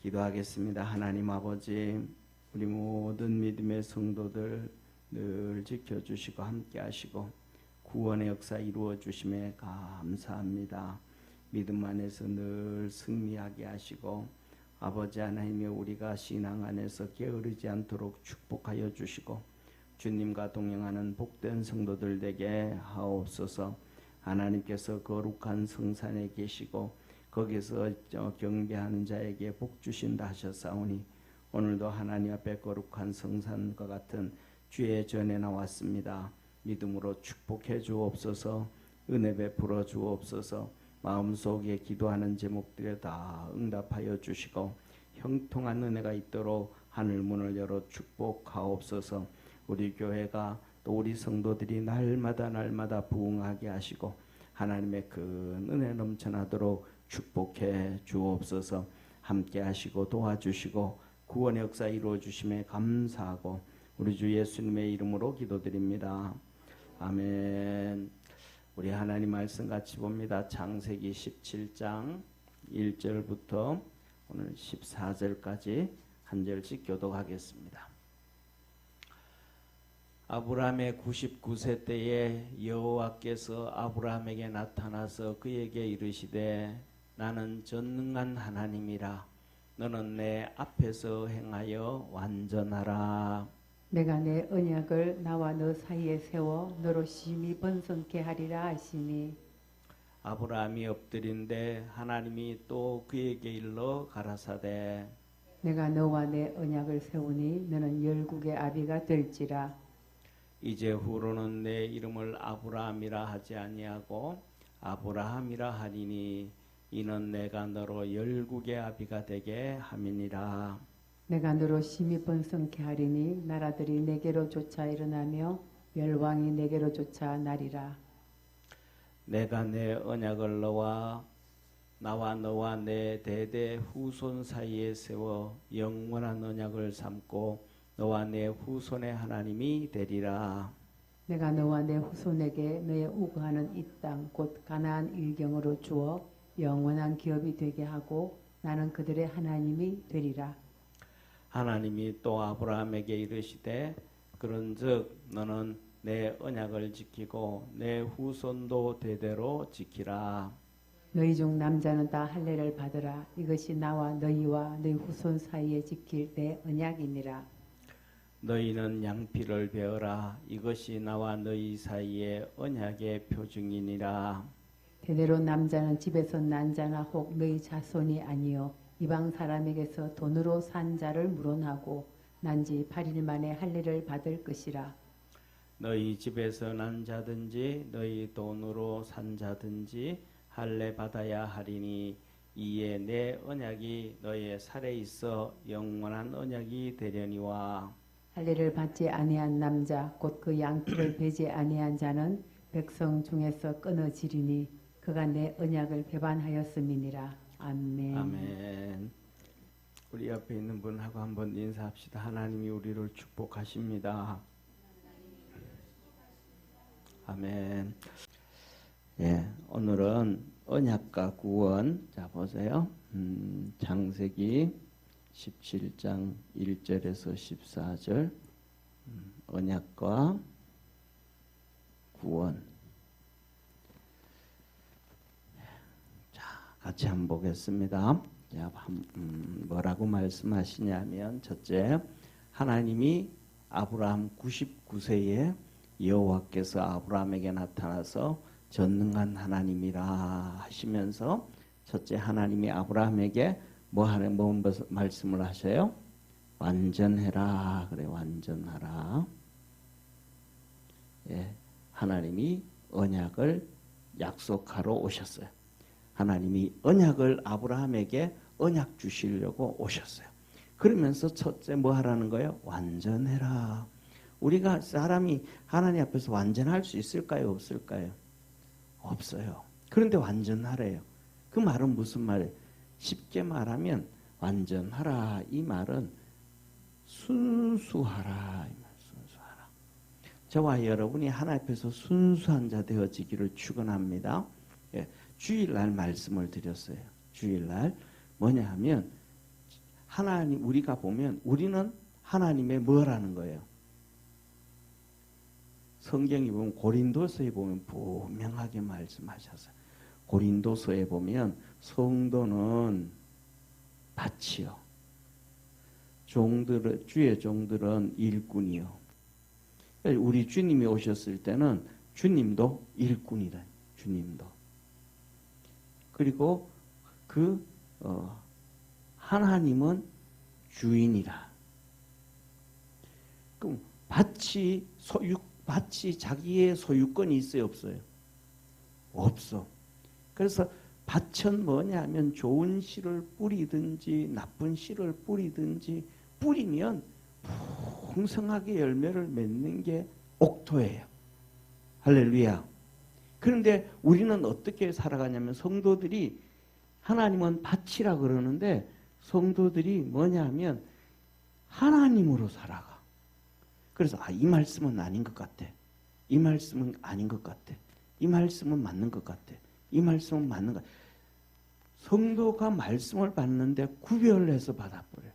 기도하겠습니다. 하나님 아버지, 우리 모든 믿음의 성도들 늘 지켜주시고 함께하시고 구원의 역사 이루어 주심에 감사합니다. 믿음 안에서 늘 승리하게 하시고 아버지 하나님이 우리가 신앙 안에서 게으르지 않도록 축복하여 주시고 주님과 동행하는 복된 성도들 되게 하옵소서. 하나님께서 거룩한 성산에 계시고 거기서 경배하는 자에게 복 주신다 하셨사오니 오늘도 하나님 앞에 거룩한 성산과 같은 주의 전에 나왔습니다. 믿음으로 축복해 주옵소서. 은혜 베풀어 주옵소서. 마음속에 기도하는 제목들에 다 응답하여 주시고 형통한 은혜가 있도록 하늘 문을 열어 축복하옵소서. 우리 교회가 또 우리 성도들이 날마다 부흥하게 하시고 하나님의 큰 은혜 넘쳐나도록 축복해 주옵소서. 함께 하시고 도와주시고 구원의 역사 이루어 주심에 감사하고 우리 주 예수님의 이름으로 기도드립니다. 아멘. 우리 하나님 말씀 같이 봅니다. 창세기 17장 1절부터 오늘 14절까지 한 절씩 교독하겠습니다. 아브라함의 99세 때에 여호와께서 아브라함에게 나타나서 그에게 이르시되 나는 전능한 하나님이라. 너는 내 앞에서 행하여 완전하라. 내가 내 언약을 나와 너 사이에 세워 너로 심히 번성케 하리라 하시니. 아브라함이 엎드린데 하나님이 또 그에게 일러 가라사대 내가 너와 내 언약을 세우니 너는 열국의 아비가 될지라. 이제 후로는 내 이름을 아브라함이라 하지 아니하고 아브라함이라 하리니 이는 내가 너로 열국의 아비가 되게 함이니라. 내가 너로 심히 번성케 하리니 나라들이 내게로 쫓아 일어나며 열왕이 내게로 쫓아 나리라. 내가 내 언약을 나와 너와 내 대대 후손 사이에 세워 영원한 언약을 삼고 너와 내 후손의 하나님이 되리라. 내가 너와 내 후손에게 너의 우거하는 이 땅 곧 가나안 일경으로 주어 영원한 기업이 되게 하고 나는 그들의 하나님이 되리라. 하나님이 또 아브라함에게 이르시되 그런즉 너는 내 언약을 지키고 내 후손도 대대로 지키라. 너희 중 남자는 다 할례를 받으라. 이것이 나와 너희와 너희 후손 사이에 지킬 내 언약이니라. 너희는 양피를 베어라. 이것이 나와 너희 사이의 언약의 표징이니라. 대대로 남자는 집에서 난 자나 혹 너희 자손이 아니요 이방 사람에게서 돈으로 산 자를 물어나고 난 지 8일 만에 할례를 받을 것이라. 너희 집에서 난 자든지 너희 돈으로 산 자든지 할례 받아야 하리니 이에 내 언약이 너희의 살에 있어 영원한 언약이 되려니와. 할례를 받지 아니한 남자 곧 그 양피를 베지 아니한 자는 백성 중에서 끊어지리니 그가 내 언약을 배반하였음이니라. 아멘. 아멘. 우리 옆에 있는 분하고 한번 인사합시다. 하나님이 우리를 축복하십니다. 아멘. 예, 오늘은 언약과 구원. 자 보세요. 창세기 17장 1절에서 14절 언약과 구원. 자, 같이 한번 보겠습니다. 자, 뭐라고 말씀하시냐면 첫째, 하나님이 아브라함 99세에 여호와께서 아브라함에게 나타나서 전능한 하나님이라 하시면서 첫째 하나님이 아브라함에게 뭔 말씀을 하셔요? 완전해라. 그래, 완전하라. 예, 하나님이 언약을 약속하러 오셨어요. 하나님이 언약을 아브라함에게 언약 주시려고 오셨어요. 그러면서 첫째 뭐 하라는 거예요? 완전해라. 우리가 사람이 하나님 앞에서 완전할 수 있을까요? 없을까요? 없어요. 그런데 완전하래요. 그 말은 무슨 말이에요? 쉽게 말하면 완전하라. 이 말은 순수하라. 이 말, 순수하라. 저와 여러분이 하나님 앞에서 순수한 자 되어지기를 축원합니다. 예, 주일날 말씀을 드렸어요. 주일날 뭐냐 하면 하나님, 우리가 보면 우리는 하나님의 뭐라는 거예요? 성경이 보면 고린도서에 보면 분명하게 말씀하셨어요. 고린도서에 보면 성도는 밭이요, 종들은, 주의 종들은 일꾼이요. 우리 주님이 오셨을 때는 주님도 일꾼이다. 주님도. 그리고 하나님은 주인이라. 그럼 밭이 자기의 소유권이 있어요, 없어요? 없어. 그래서 밭은 뭐냐면 좋은 씨를 뿌리든지 나쁜 씨를 뿌리든지 뿌리면 풍성하게 열매를 맺는 게 옥토예요. 할렐루야. 그런데 우리는 어떻게 살아가냐면 성도들이, 하나님은 밭이라 그러는데 성도들이 뭐냐면 하나님으로 살아가. 그래서 이 말씀은 아닌 것 같아. 이 말씀은 아닌 것 같아. 이 말씀은 맞는 것 같아. 이 말씀은 맞는 것 같아. 성도가 말씀을 받는데 구별해서 받아버려요.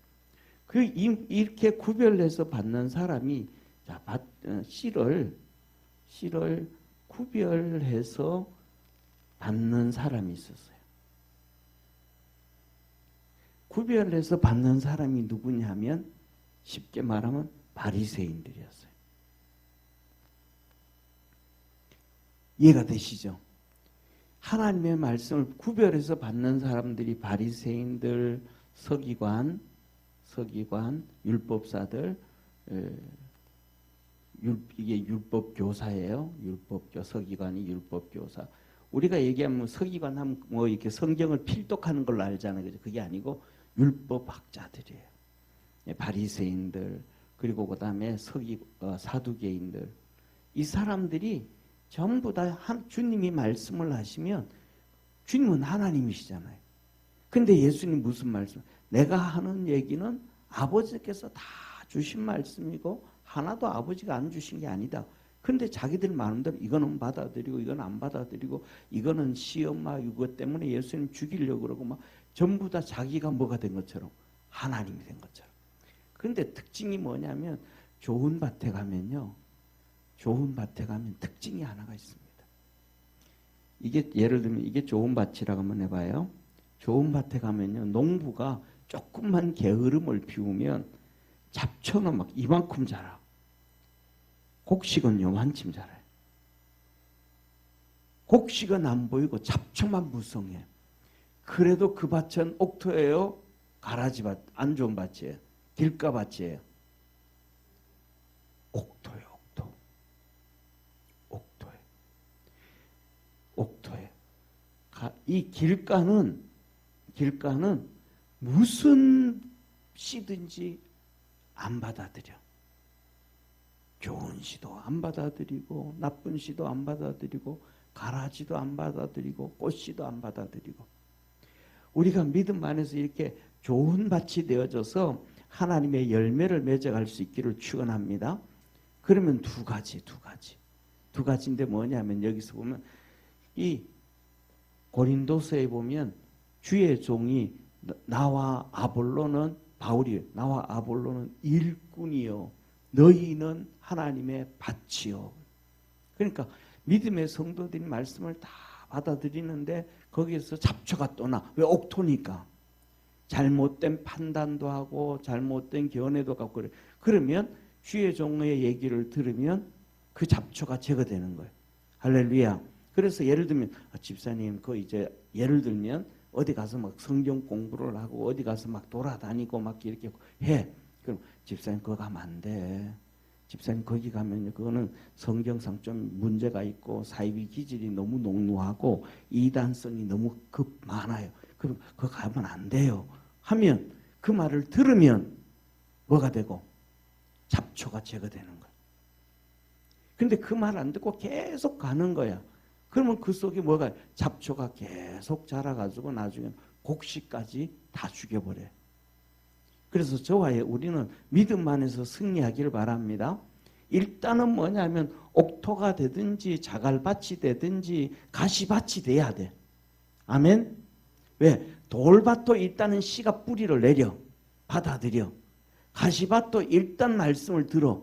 이렇게 구별해서 받는 사람이 씨를 구별해서 받는 사람이 있었어요. 구별해서 받는 사람이 누구냐면 쉽게 말하면 바리새인들이었어요. 이해가 되시죠? 하나님의 말씀을 구별해서 받는 사람들이 바리새인들, 서기관, 율법사들, 이게 율법교사예요. 서기관이 율법교사. 우리가 얘기하면 서기관 하면 뭐 이렇게 성경을 필독하는 걸로 알잖아요. 그죠? 그게 아니고 율법학자들이에요. 바리새인들, 그리고 그 다음에 사두개인들. 이 사람들이 전부 다 주님이 말씀을 하시면, 주님은 하나님이시잖아요. 근데 예수님 무슨 말씀? 내가 하는 얘기는 아버지께서 다 주신 말씀이고 하나도 아버지가 안 주신 게 아니다. 근데 자기들 마음대로 이거는 받아들이고 이건 안 받아들이고, 이거는 시엄마 이것 때문에 예수님 죽이려고 그러고 막 전부 다 자기가 뭐가 된 것처럼 하나님이 된 것처럼. 그런데 특징이 뭐냐면 좋은 밭에 가면 특징이 하나가 있습니다. 이게 예를 들면 이게 좋은 밭이라고 한번 해봐요. 좋은 밭에 가면요, 농부가 조금만 게으름을 피우면 잡초는 막 이만큼 자라. 곡식은 요만큼 자라요. 곡식은 안 보이고 잡초만 무성해. 그래도 그 밭은 옥토예요? 가라지밭, 안 좋은 밭이에요? 길가밭이에요? 옥토예요. 옥토예요. 이 길가는 무슨 씨든지 안 받아들여. 좋은 씨도 안 받아들이고 나쁜 씨도 안 받아들이고 가라지도 안 받아들이고 꽃씨도 안 받아들이고. 우리가 믿음 안에서 이렇게 좋은 밭이 되어져서 하나님의 열매를 맺어갈 수 있기를 축원합니다. 그러면 두 가지인데 뭐냐면, 여기서 보면 이 고린도서에 보면 주의 종이 나와 아볼로는, 바울이 나와 아볼로는 일꾼이요 너희는 하나님의 밭이요. 그러니까 믿음의 성도들이 말씀을 다 받아들이는데 거기에서 잡초가 또 나. 왜? 옥토니까. 잘못된 판단도 하고 잘못된 견해도 갖고 그래. 그러면 주의 종의 얘기를 들으면 그 잡초가 제거되는 거예요. 할렐루야. 그래서 예를 들면 집사님 이제 예를 들면 어디 가서 막 성경 공부를 하고 어디 가서 막 돌아다니고 막 이렇게 해. 그럼 집사님 그거 가면 안 돼. 집사님 거기 가면 그거는 성경상 좀 문제가 있고 사이비 기질이 너무 농후하고 이단성이 너무 많아요. 그럼 그거 가면 안 돼요. 하면 그 말을 들으면 뭐가 되고 잡초가 제거되는 거야. 근데 그 말 안 듣고 계속 가는 거야. 그러면 그 속에 뭐가 잡초가 계속 자라가지고 나중에 곡식까지 다 죽여버려요. 그래서 저와 우리는 믿음 안에서 승리하기를 바랍니다. 일단은 뭐냐면 옥토가 되든지 자갈밭이 되든지 가시밭이 돼야 돼. 아멘. 왜? 돌밭도 일단은 씨가 뿌리를 내려. 받아들여. 가시밭도 일단 말씀을 들어.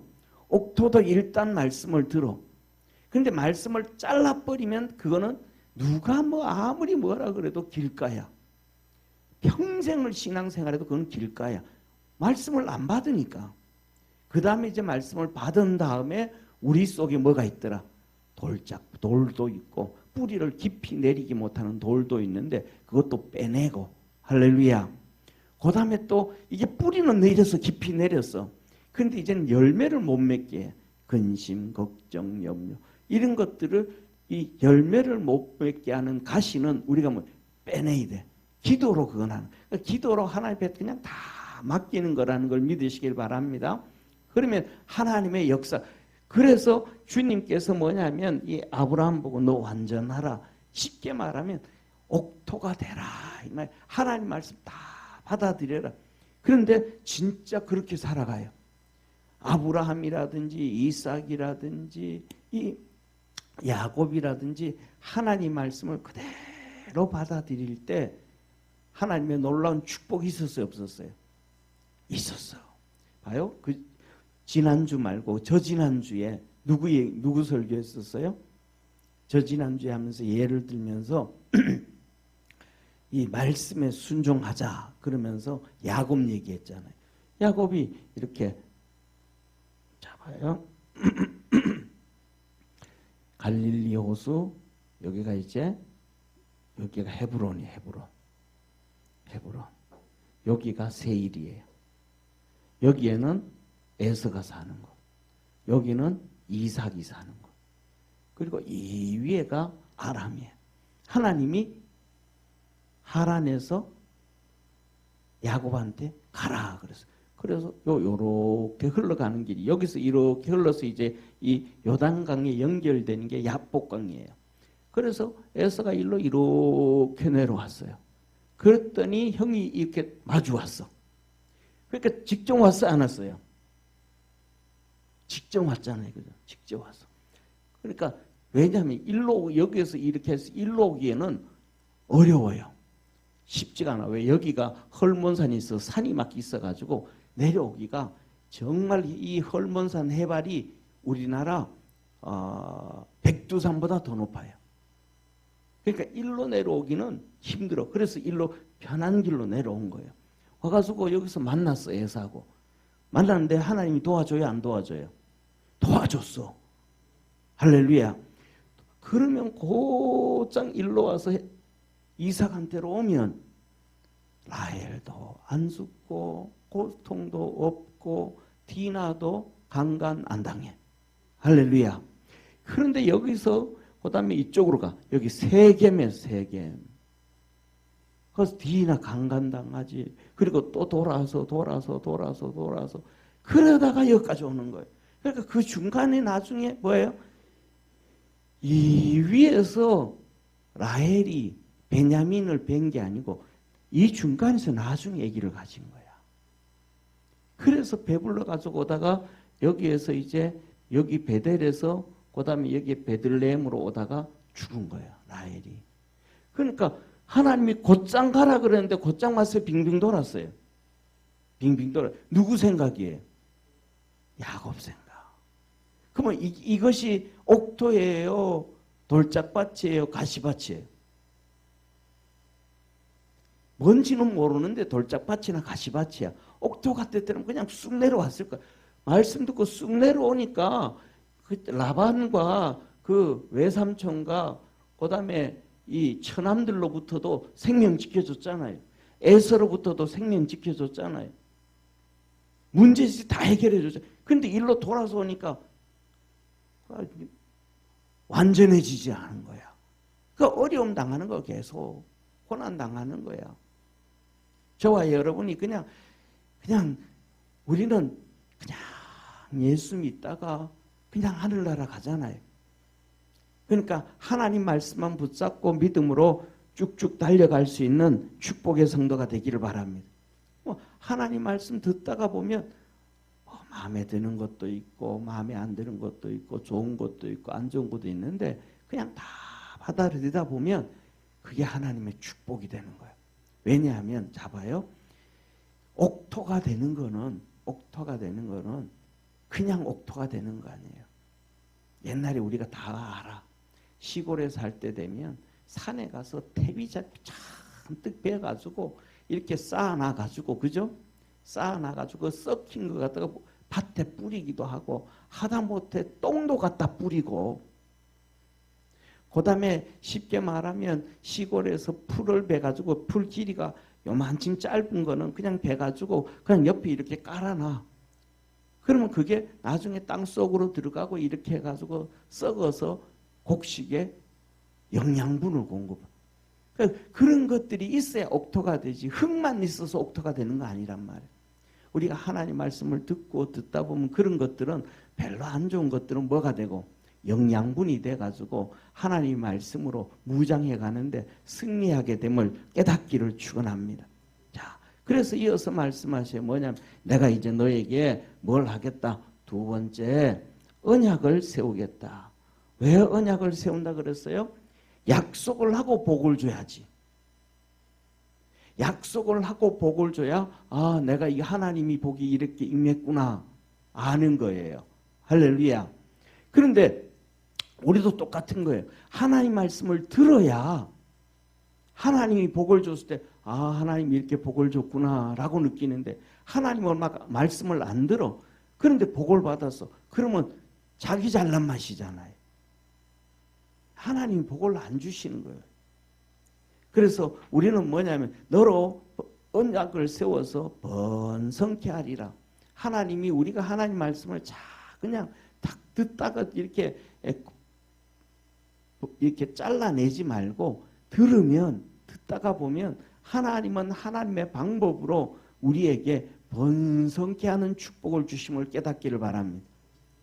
옥토도 일단 말씀을 들어. 근데 말씀을 잘라버리면 그거는 누가 뭐 아무리 뭐라 그래도 길가야. 평생을 신앙생활해도 그건 길가야. 말씀을 안 받으니까. 그 다음에 이제 말씀을 받은 다음에 우리 속에 뭐가 있더라? 돌도 있고 뿌리를 깊이 내리지 못하는 돌도 있는데 그것도 빼내고. 할렐루야. 그 다음에 또 이게 뿌리는 내려서 깊이 내렸어. 근데 이제는 열매를 못 맺게 해. 근심, 걱정, 염려 이런 것들을 이 열매를 못 맺게 하는 가시는 우리가 뭐 빼내야 돼. 기도로 그건 하는. 그러니까 기도로 하나님 앞에 그냥 다 맡기는 거라는 걸 믿으시길 바랍니다. 그러면 하나님의 역사. 그래서 주님께서 뭐냐면 이 아브라함 보고 너 완전하라. 쉽게 말하면 옥토가 되라. 이 말. 하나님 말씀 다 받아들여라. 그런데 진짜 그렇게 살아가요. 아브라함이라든지 이삭이라든지 이 야곱이라든지 하나님 말씀을 그대로 받아들일 때 하나님의 놀라운 축복이 있었어요, 없었어요? 있었어요. 봐요. 그 지난주 말고 저지난주에 누구 설교했었어요? 저지난주에 하면서 예를 들면서 이 말씀에 순종하자 그러면서 야곱 얘기했잖아요. 야곱이 이렇게 잡아요. 갈릴리 호수 여기가 이제 여기가 헤브론이 헤브론. 여기가 세일이에요. 여기에는 에서가 사는 거. 여기는 이삭이 사는 거. 그리고 이 위에가 아람이에요. 하나님이 하란에서 야곱한테 가라 그랬어요. 그래서 요렇게 흘러가는 길이 여기서 이렇게 흘러서 이제 이 요단강에 연결되는 게 야복강이에요. 그래서 에서가 일로 이렇게 내려왔어요. 그랬더니 형이 이렇게 마주 왔어. 그러니까 직접 왔어 안 왔어요? 직접 왔잖아요. 그죠? 직접 왔어. 그러니까 왜냐하면 일로 여기에서 이렇게 해서 일로 오기에는 어려워요. 쉽지가 않아. 왜? 여기가 헐몬산이 있어 산이 막 있어가지고 내려오기가 정말 이 헐몬산 해발이 우리나라 백두산보다 더 높아요. 그러니까 일로 내려오기는 힘들어. 그래서 일로 편한 길로 내려온 거예요. 와가지고 여기서 만났어. 에사하고. 만났는데 하나님이 도와줘요? 안 도와줘요? 도와줬어. 할렐루야. 그러면 곧장 일로 와서 이삭한테로 오면 라헬도 안 죽고 고통도 없고 디나도 강간 안 당해. 할렐루야. 그런데 여기서 그 다음에 이쪽으로 가. 여기 세겜이에요. 세겜. 그래서 디나 강간당하지. 그리고 또 돌아서 그러다가 여기까지 오는 거예요. 그러니까 그 중간에 나중에 뭐예요? 이 위에서 라헬이 베냐민을 뵌 게 아니고 이 중간에서 나중에 아기를 가진 거야. 그래서 배불러 가지고 오다가 여기에서 이제 여기 베델에서 그 다음에 여기 베들레헴으로 오다가 죽은 거야. 라헬이. 그러니까 하나님이 곧장 가라 그랬는데 곧장 와서 빙빙 돌았어요. 빙빙 돌아. 누구 생각이에요? 야곱 생각. 그러면 이것이 옥토예요? 돌짝밭이에요? 가시밭이에요? 뭔지는 모르는데 돌짝밭이나 가시밭이야. 옥토 같을 때는 그냥 쑥 내려왔을 거야. 말씀 듣고 쑥 내려오니까 그 라반과 그 외삼촌과 그 다음에 이 처남들로부터도 생명 지켜줬잖아요. 에서로부터도 생명 지켜줬잖아요. 문제지 다 해결해줬잖아요. 근데 일로 돌아서 오니까 완전해지지 않은 거야. 그 어려움 당하는 거 계속 고난 당하는 거야. 저와 여러분이 그냥 우리는 그냥 예수 믿다가 그냥 하늘나라 가잖아요. 그러니까 하나님 말씀만 붙잡고 믿음으로 쭉쭉 달려갈 수 있는 축복의 성도가 되기를 바랍니다. 하나님 말씀 듣다가 보면 마음에 드는 것도 있고 마음에 안 드는 것도 있고 좋은 것도 있고 안 좋은 것도 있는데 그냥 다 받아들이다 보면 그게 하나님의 축복이 되는 거예요. 왜냐하면 잡아요. 옥토가 되는 거는 그냥 옥토가 되는 거 아니에요. 옛날에 우리가 다 알아. 시골에 살 때 되면 산에 가서 태비잡이 잔뜩 베어가지고 이렇게 쌓아놔가지고, 그죠? 쌓아놔가지고 썩힌 거 갖다가 밭에 뿌리기도 하고, 하다못해 똥도 갖다 뿌리고, 그 다음에 쉽게 말하면 시골에서 풀을 베가지고, 풀 길이가 요만큼 짧은 거는 그냥 베가지고 그냥 옆에 이렇게 깔아놔. 그러면 그게 나중에 땅 속으로 들어가고 이렇게 해가지고 썩어서 곡식에 영양분을 공급해. 그런 것들이 있어야 옥토가 되지. 흙만 있어서 옥토가 되는 거 아니란 말이에요. 우리가 하나님 말씀을 듣다 보면 그런 것들은 별로 안 좋은 것들은 뭐가 되고 영양분이 돼가지고 하나님 말씀으로 무장해 가는데 승리하게 됨을 깨닫기를 축원합니다. 자, 그래서 이어서 말씀하셔요. 뭐냐면 내가 이제 너에게 뭘 하겠다. 두 번째, 언약을 세우겠다. 왜 언약을 세운다 그랬어요? 약속을 하고 복을 줘야지. 약속을 하고 복을 줘야 아, 내가 이 하나님이 복이 이렇게 임했구나 아는 거예요. 할렐루야. 그런데 우리도 똑같은 거예요. 하나님 말씀을 들어야 하나님이 복을 줬을 때 아, 하나님이 이렇게 복을 줬구나 라고 느끼는데 하나님은 말씀을 안 들어. 그런데 복을 받았어. 그러면 자기 잘난 맛이잖아요. 하나님이 복을 안 주시는 거예요. 그래서 우리는 뭐냐면 너로 언약을 세워서 번성케 하리라. 하나님이 우리가 하나님 말씀을 그냥 딱 듣다가 이렇게 잘라내지 말고 들으면 듣다가 보면 하나님은 하나님의 방법으로 우리에게 번성케 하는 축복을 주심을 깨닫기를 바랍니다.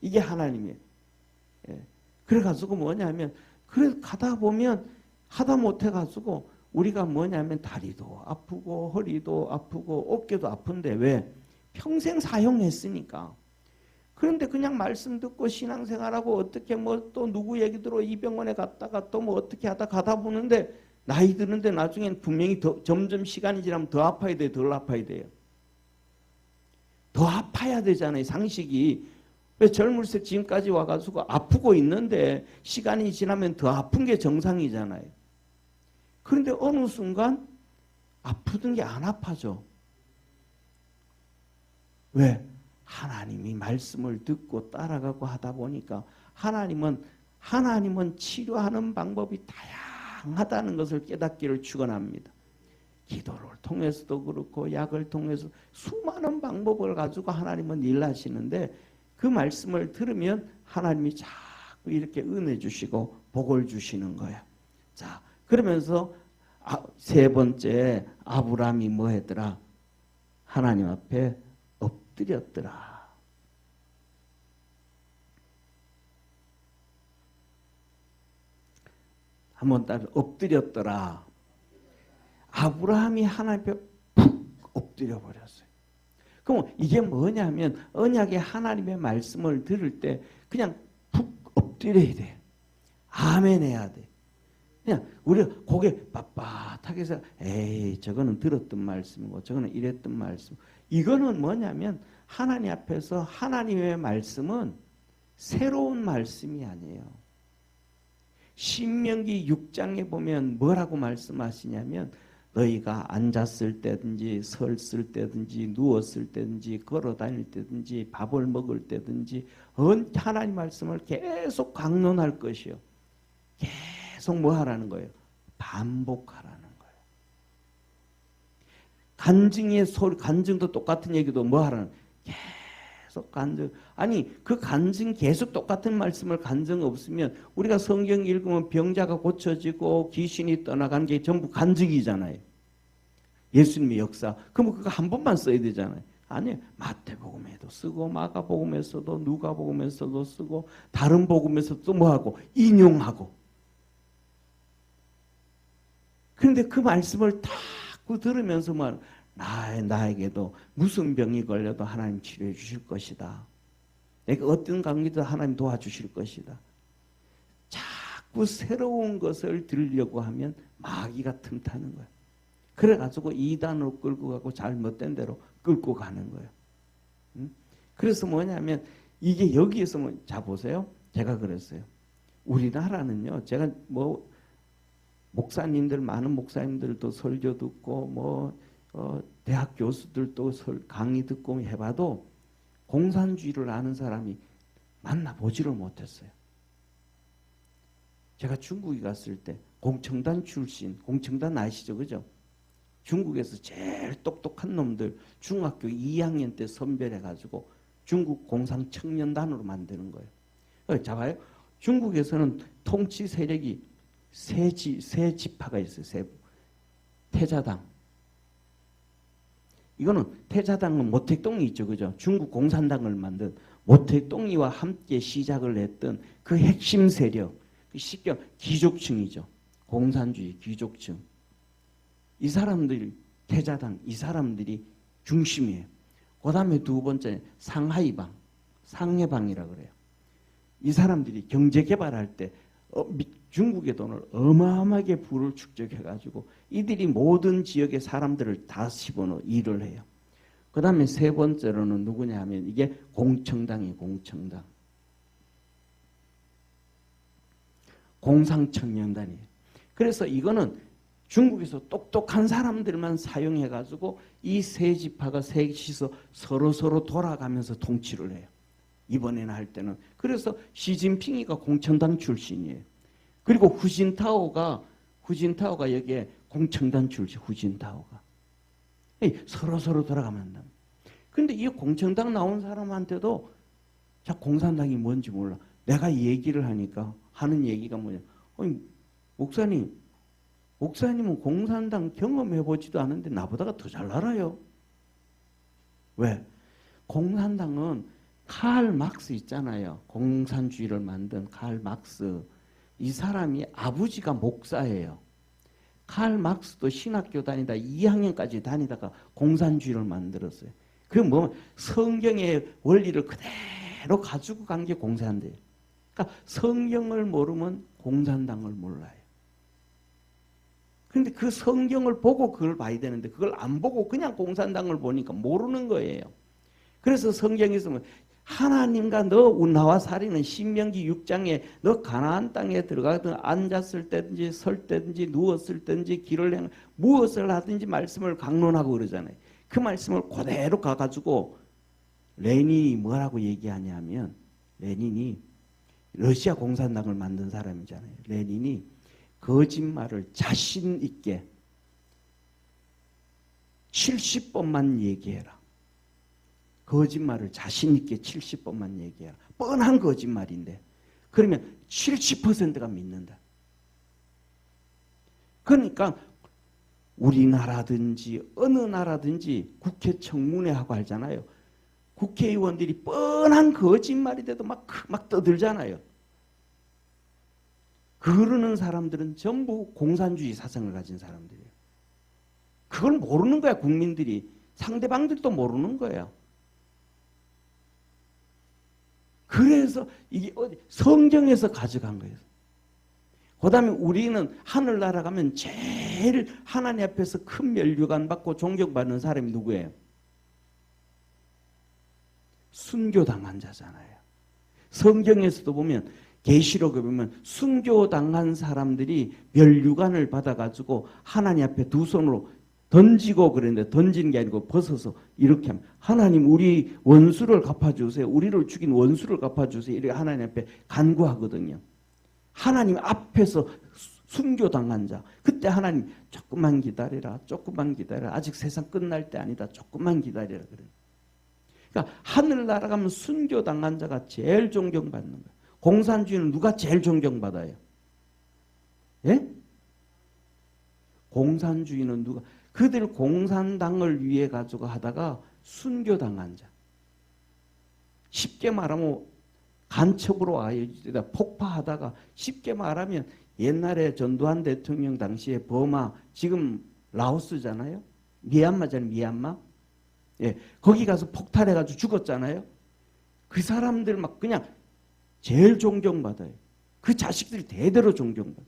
이게 하나님이에요. 그래가지고 뭐냐면 그래 가다 보면 하다 못해가지고 우리가 뭐냐면 다리도 아프고 허리도 아프고 어깨도 아픈데 왜? 평생 사용했으니까. 그런데 그냥 말씀 듣고 신앙생활하고 어떻게 뭐 또 누구 얘기 들어 이 병원에 갔다가 또 뭐 어떻게 하다 가다 보는데 나이 드는데 나중엔 분명히 점점 시간이 지나면 더 아파야 돼요. 덜 아파야 돼요. 더 아파야 되잖아요. 상식이. 왜 젊을새 지금까지 와가지고 아프고 있는데 시간이 지나면 더 아픈 게 정상이잖아요. 그런데 어느 순간 아프던 게 안 아파져. 왜? 하나님이 말씀을 듣고 따라가고 하다 보니까 하나님은 치료하는 방법이 다양하다는 것을 깨닫기를 축원합니다. 기도를 통해서도 그렇고 약을 통해서 수많은 방법을 가지고 하나님은 일하시는데 그 말씀을 들으면 하나님이 자꾸 이렇게 은혜 주시고 복을 주시는 거야. 자, 그러면서 세 번째 아브라함이 뭐 했더라? 하나님 앞에 엎드렸더라. 한번 따라 엎드렸더라. 아브라함이 하나님 앞에 푹 엎드려 버렸어요. 그럼 이게 뭐냐면 언약의 하나님의 말씀을 들을 때 그냥 푹 엎드려야 돼. 아멘 해야 돼. 그냥 우리 고개 빳빳하게 해서 에이 저거는 들었던 말씀이고 저거는 이랬던 말씀. 이거는 뭐냐면 하나님 앞에서 하나님의 말씀은 새로운 말씀이 아니에요. 신명기 6장에 보면 뭐라고 말씀하시냐면 너희가 앉았을 때든지 섰을 때든지 누웠을 때든지 걸어 다닐 때든지 밥을 먹을 때든지 하나님 말씀을 계속 강론할 것이요. 계속 뭐 하라는 거예요? 반복하라는 거예요. 간증의 소리, 간증도 똑같은 얘기도 뭐 하라는 거예요? 계속 간증. 아니 그 간증 계속 똑같은 말씀을 간증 없으면 우리가 성경 읽으면 병자가 고쳐지고 귀신이 떠나가는 게 전부 간증이잖아요. 예수님의 역사. 그럼 그거 한 번만 써야 되잖아요. 아니 마태복음에도 쓰고 마가복음에서도 누가복음에서도 쓰고 다른 복음에서도 뭐하고 인용하고. 그런데 그 말씀을 자꾸 들으면서 뭐 나에게도 무슨 병이 걸려도 하나님 치료해 주실 것이다. 내가 어떤 관계도 하나님 도와주실 것이다. 자꾸 새로운 것을 들으려고 하면 마귀가 틈타는 거야. 그래가지고 이단으로 끌고 가고 잘못된 대로 끌고 가는 거예요. 그래서 뭐냐면 이게 여기에서 자 보세요. 제가 그랬어요. 우리나라는요. 제가 뭐 목사님들 많은 목사님들도 설교 듣고 대학 교수들도 강의 듣고 해봐도 공산주의를 아는 사람이 만나보지를 못했어요. 제가 중국에 갔을 때 공청단 출신, 공청단 아시죠? 그죠? 중국에서 제일 똑똑한 놈들 중학교 2학년 때 선별해가지고 중국 공산청년단으로 만드는 거예요. 자 봐요. 중국에서는 통치 세력이 세 지파가 있어요. 세부. 태자당. 이거는 태자당은 모택동이 있죠. 그죠? 중국 공산당을 만든 모택동이와 함께 시작을 했던 그 핵심 세력. 쉽게 귀족층이죠. 공산주의 귀족층. 이 사람들이 태자당, 이 사람들이 중심이에요. 그 다음에 두 번째 상하이방, 상해방이라고 그래요. 이 사람들이 경제 개발할 때 중국의 돈을 어마어마하게 부를 축적해가지고 이들이 모든 지역의 사람들을 다 집어넣어 일을 해요. 그 다음에 세 번째로는 누구냐 하면 이게 공청당이에요. 공청당. 공산청년단이에요. 그래서 이거는 중국에서 똑똑한 사람들만 사용해가지고 이 세 지파가 셋이서 서로 돌아가면서 통치를 해요. 이번에는 할 때는. 그래서 시진핑이가 공청당 출신이에요. 그리고 후진타오가 여기에 공청당 출신, 후진타오가. 서로 돌아가면 한다. 근데 이 공청당 나온 사람한테도 자, 공산당이 뭔지 몰라. 내가 얘기를 하니까 하는 얘기가 뭐냐. 목사님은 공산당 경험해보지도 않은데 나보다가 더 잘 알아요. 왜? 공산당은 칼 막스 있잖아요. 공산주의를 만든 칼 막스. 이 사람이 아버지가 목사예요. 칼 막스도 신학교 다니다 2학년까지 다니다가 공산주의를 만들었어요. 그 뭐 성경의 원리를 그대로 가지고 간 게 공산당이에요. 그러니까 성경을 모르면 공산당을 몰라요. 그런데 그 성경을 보고 그걸 봐야 되는데 그걸 안 보고 그냥 공산당을 보니까 모르는 거예요. 그래서 성경에서 하나님과 나와 살이는 신명기 6장에 너 가나안 땅에 들어가든 앉았을 때든지 설 때든지 누웠을 때든지 길을 무엇을 하든지 말씀을 강론하고 그러잖아요. 그 말씀을 그대로 가가지고 레닌이 뭐라고 얘기하냐면 레닌이 러시아 공산당을 만든 사람이잖아요. 레닌이 거짓말을 자신 있게 70번만 얘기해라. 거짓말을 자신 있게 70번만 얘기해라. 뻔한 거짓말인데 그러면 70%가 믿는다. 그러니까 우리나라든지 어느 나라든지 국회 청문회 하고 하잖아요. 국회의원들이 뻔한 거짓말이 돼도 막 떠들잖아요. 그러는 사람들은 전부 공산주의 사상을 가진 사람들이에요. 그걸 모르는 거야, 국민들이. 상대방들도 모르는 거예요. 그래서 이게 성경에서 가져간 거예요. 그 다음에 우리는 하늘나라 가면 제일 하나님 앞에서 큰 면류관 받고 존경받는 사람이 누구예요? 순교당한 자잖아요. 성경에서도 보면 계시록에 보면 순교당한 사람들이 면류관을 받아가지고 하나님 앞에 두 손으로 던지고 그랬는데 던지는 게 아니고 벗어서 이렇게 하면 하나님 우리 원수를 갚아주세요. 우리를 죽인 원수를 갚아주세요. 이렇게 하나님 앞에 간구하거든요. 하나님 앞에서 순교당한 자. 그때 하나님 조금만 기다리라. 조금만 기다리라. 아직 세상 끝날 때 아니다. 조금만 기다리라 그래요. 그러니까 하늘나라 가면 순교당한 자가 제일 존경받는 거예요. 공산주의는 누가 제일 존경받아요? 예? 공산주의는 누가? 그들 공산당을 위해 가지고 하다가 순교당한 자. 쉽게 말하면 간첩으로 아예 폭파하다가 쉽게 말하면 옛날에 전두환 대통령 당시에 버마 지금 라오스잖아요. 미얀마잖아요. 미얀마. 예, 거기 가서 폭탄해가지고 죽었잖아요. 그 사람들 막 그냥 제일 존경받아요. 그 자식들이 대대로 존경받아요.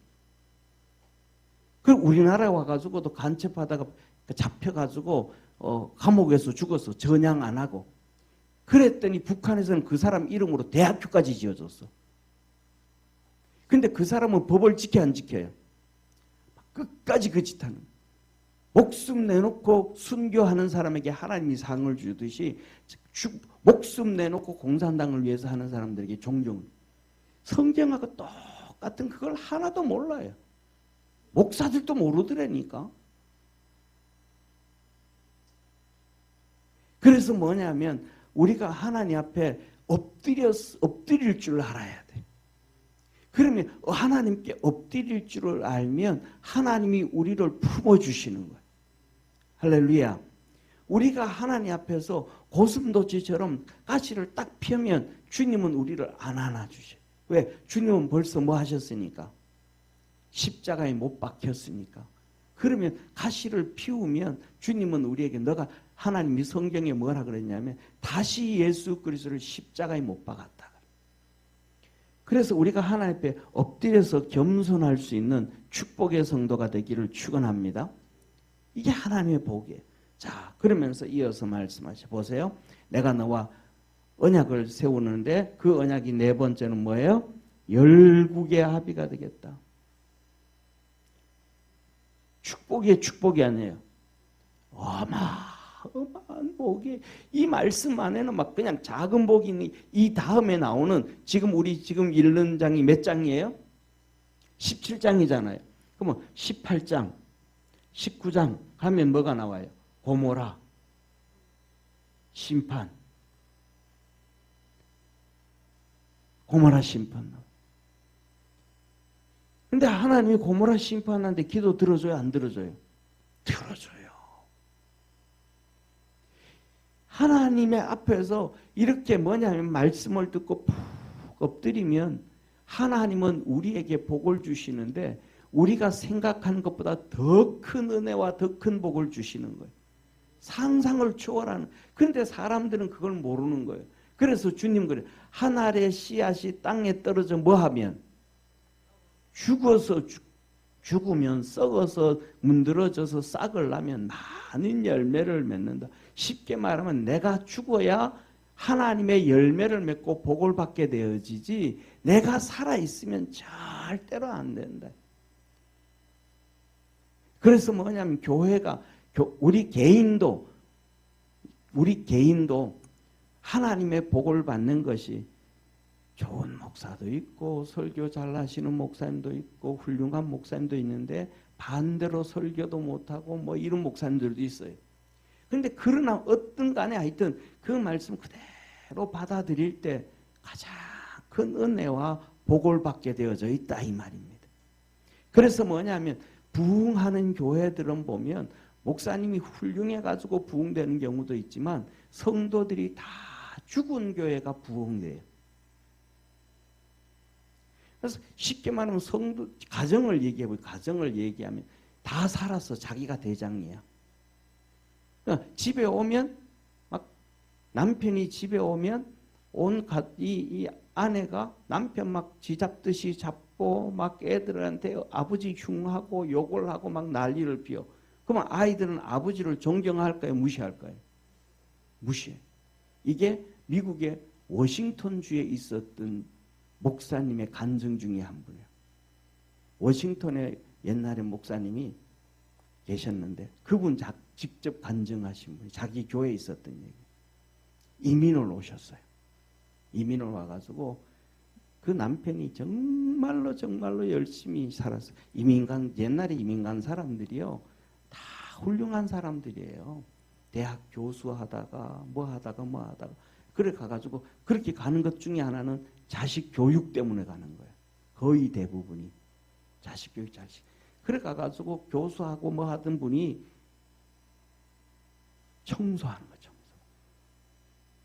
그 우리나라에 와가지고도 간첩하다가 잡혀가지고 감옥에서 죽었어. 전향 안 하고. 그랬더니 북한에서는 그 사람 이름으로 대학교까지 지어줬어. 근데 그 사람은 법을 지켜 안 지켜요? 끝까지 그 짓 하는 거예요. 목숨 내놓고 순교하는 사람에게 하나님이 상을 주듯이 목숨 내놓고 공산당을 위해서 하는 사람들에게 존경을. 성경하고 똑같은 그걸 하나도 몰라요. 목사들도 모르더라니까. 그래서 뭐냐면 우리가 하나님 앞에 엎드릴 줄 알아야 돼. 그러면 하나님께 엎드릴 줄을 알면 하나님이 우리를 품어주시는 거예요. 할렐루야. 우리가 하나님 앞에서 고슴도치처럼 가시를 딱 펴면 주님은 우리를 안 안아주셔요. 왜? 주님은 벌써 뭐 하셨으니까? 십자가에 못 박혔으니까. 그러면 가시를 피우면 주님은 우리에게 너가 하나님이 성경에 뭐라 그랬냐면 다시 예수 그리스도를 십자가에 못 박았다. 그래서 우리가 하나님 앞에 엎드려서 겸손할 수 있는 축복의 성도가 되기를 축원합니다. 이게 하나님의 복이에요. 자, 그러면서 이어서 말씀하셔 보세요. 내가 너와 언약을 세우는데 그 언약이 네 번째는 뭐예요? 열국의 합의가 되겠다. 축복이 아니에요. 어마어마한 복이, 이 말씀 안에는 막 그냥 작은 복이 이 다음에 나오는 지금 우리 지금 읽는 장이 몇 장이에요? 17장이잖아요. 그러면 18장, 19장 하면 뭐가 나와요? 고모라, 심판. 고모라 심판. 근데 하나님이 고모라 심판하는데 기도 들어줘요? 안 들어줘요? 들어줘요. 하나님의 앞에서 이렇게 뭐냐면 말씀을 듣고 푹 엎드리면 하나님은 우리에게 복을 주시는데 우리가 생각하는 것보다 더 큰 은혜와 더 큰 복을 주시는 거예요. 상상을 초월하는. 그런데 사람들은 그걸 모르는 거예요. 그래서 주님 그래. 한 알의 씨앗이 땅에 떨어져 뭐하면? 죽으면 썩어서 문드러져서 싹을 나면 많은 열매를 맺는다. 쉽게 말하면 내가 죽어야 하나님의 열매를 맺고 복을 받게 되어지지 내가 살아있으면 절대로 안 된다. 그래서 뭐냐면 교회가 우리 개인도 하나님의 복을 받는 것이 좋은 목사도 있고 설교 잘하시는 목사님도 있고 훌륭한 목사님도 있는데 반대로 설교도 못하고 뭐 이런 목사님들도 있어요. 그런데 그러나 어떤 간에 하여튼 그 말씀 그대로 받아들일 때 가장 큰 은혜와 복을 받게 되어져 있다 이 말입니다. 그래서 뭐냐면 부흥하는 교회들은 보면 목사님이 훌륭해가지고 부흥되는 경우도 있지만 성도들이 다 죽은 교회가 부흥돼요. 그래서 쉽게 말하면 성도 가정을 얘기하면 다 살아서 자기가 대장이야. 그러니까 집에 오면 막 남편이 집에 오면 이 아내가 남편 막 쥐잡듯이 잡고 막 애들한테 아버지 흉하고 욕을 하고 막 난리를 피워. 그러면 아이들은 아버지를 존경할까요? 무시할까요? 무시해. 이게 미국의 워싱턴주에 있었던 목사님의 간증 중에 한 분이에요. 워싱턴에 옛날에 목사님이 계셨는데 그분 직접 간증하신 분이 자기 교회에 있었던 얘기. 이민을 오셨어요. 이민을 와가지고 그 남편이 정말로 열심히 살았어요. 옛날에 이민 간 사람들이요. 다 훌륭한 사람들이에요. 대학 교수하다가 뭐 하다가 그래 가가지고 그렇게 가는 것 중에 하나는 자식 교육 때문에 가는 거예요. 거의 대부분이 자식 교육. 그래 가가지고 교수하고 뭐 하던 분이 청소하는 거예요.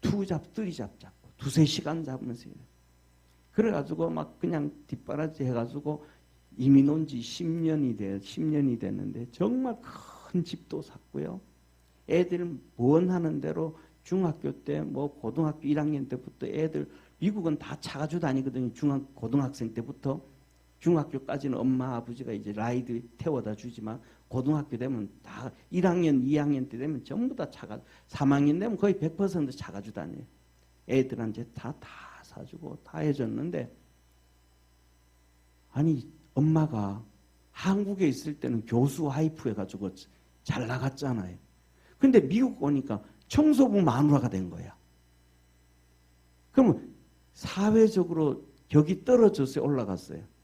투잡 잡고 2-3시간 잡으면서 이래요. 그래가지고 막 그냥 뒷바라지 해가지고 이민 온 지 10년이 됐는데 정말 큰 집도 샀고요. 애들 원하는 대로 중학교 때 뭐 고등학교 1학년 때부터 애들 미국은 다 차 가지고 다니거든요. 고등학생 때부터 중학교까지는 엄마 아버지가 이제 라이드 태워다 주지만 고등학교 되면 다 1학년, 2학년 때 되면 전부 다 3학년 되면 거의 100% 차가지고 다녀요. 애들한테 다 사주고 다 해줬는데, 아니 엄마가 한국에 있을 때는 교수 와이프 해가지고 잘 나갔잖아요. 근데 미국 오니까 청소부 마누라가 된 거야. 그러면 사회적으로 격이 떨어져서 올라갔어요.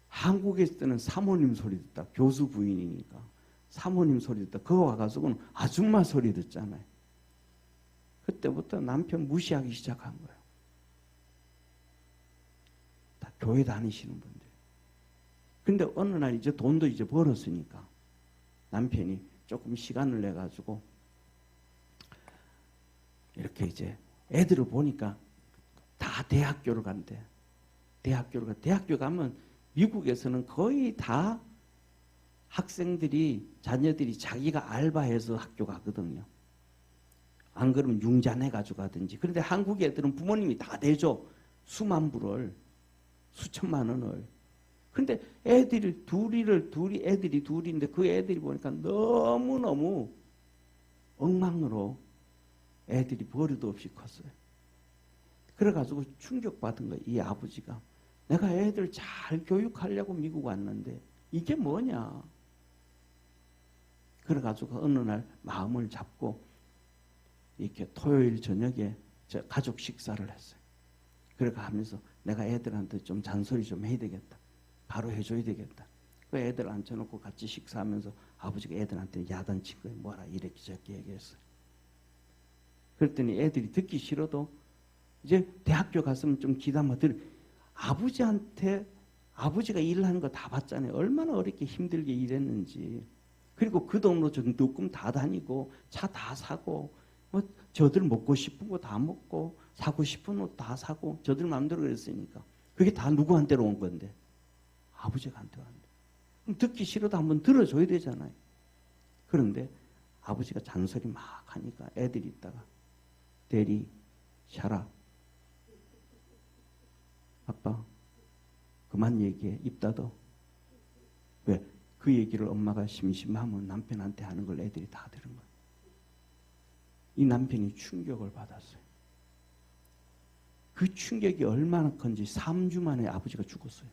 한국에 있을 때는 사모님 소리 듣다. 교수 부인이니까 사모님 소리 듣다. 그거 와가지고는 아줌마 소리 듣잖아요. 그때부터 남편 무시하기 시작한 거예요. 다 교회 다니시는 분들. 근데 어느 날 이제 돈도 이제 벌었으니까 남편이 조금 시간을 내 가지고 이렇게 이제 애들을 보니까 다 대학교를 간대. 대학교 가면 미국에서는 거의 다 학생들이 자녀들이 자기가 알바해서 학교 가거든요. 안 그러면 융자내 가지고 가든지. 그런데 한국 애들은 부모님이 다 내줘. 수만 불을, 수천만 원을. 근데 애들이 둘인데 그 애들이 보니까 너무너무 엉망으로 애들이 버릇도 없이 컸어요. 그래가지고 충격받은 거예요. 이 아버지가. 내가 애들 잘 교육하려고 미국 왔는데 이게 뭐냐. 그래가지고 어느 날 마음을 잡고 이렇게 토요일 저녁에 저 가족 식사를 했어요. 그러니까 하면서 내가 애들한테 좀 잔소리 좀 해야 되겠다. 바로 해줘야 되겠다. 그 애들 앉혀놓고 같이 식사하면서 아버지가 애들한테 야단친 거예요. 뭐라 이렇게 저렇게 얘기했어요. 그랬더니 애들이 듣기 싫어도 이제 대학교 갔으면 좀 귀담아 들어. 아버지한테 아버지가 일하는 거 다 봤잖아요. 얼마나 어렵게 힘들게 일했는지. 그리고 그 돈으로 적금 다 다니고 차 다 사고 뭐 저들 먹고 싶은 거 다 먹고 사고 싶은 옷 다 사고 저들 마음대로 그랬으니까 그게 다 누구한테로 온 건데 아버지한테 왔는데 그럼 듣기 싫어도 한번 들어줘야 되잖아요. 그런데 아버지가 잔소리 막 하니까 애들이 있다가 대리 샤라 아빠 그만 얘기해. 입 닫어. 왜? 그 얘기를 엄마가 심심하면 남편한테 하는 걸 애들이 다 들은 거예요. 이 남편이 충격을 받았어요. 그 충격이 얼마나 큰지 3주 만에 아버지가 죽었어요.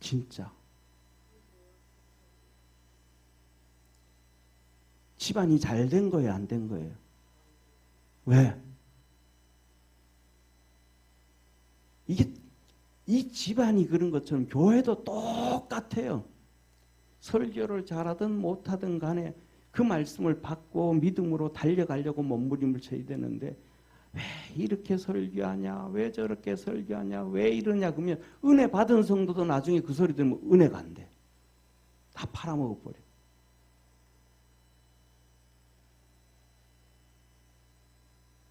진짜. 집안이 잘 된 거예요? 안 된 거예요? 왜? 이게 이 집안이 그런 것처럼 교회도 똑같아요. 설교를 잘하든 못하든 간에 그 말씀을 받고 믿음으로 달려가려고 몸부림을 쳐야 되는데 왜 이렇게 설교하냐? 왜 저렇게 설교하냐? 왜 이러냐? 그러면 은혜 받은 성도도 나중에 그 소리 들으면 은혜가 안 돼. 다 팔아먹어버려.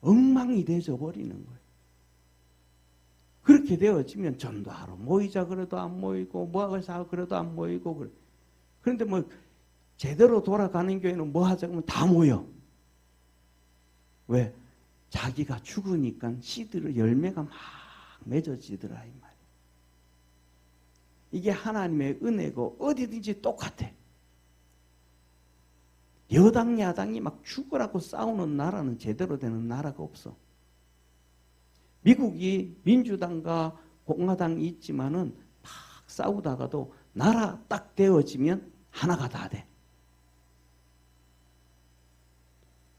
엉망이 되져 버리는 거예요. 그렇게 되어지면 전도하러 모이자 그래도 안 모이고 뭐하자 그래도 안 모이고 그래. 그런데 뭐 제대로 돌아가는 교회는 뭐 하자 그러면 다 모여. 왜? 자기가 죽으니까 씨들의 열매가 막 맺어지더라 이 말이야. 이게 하나님의 은혜고 어디든지 똑같아. 여당 야당이 막 죽으라고 싸우는 나라는 제대로 되는 나라가 없어. 미국이 민주당과 공화당이 있지만은 막 싸우다가도 나라 딱 되어지면 하나가 다 돼.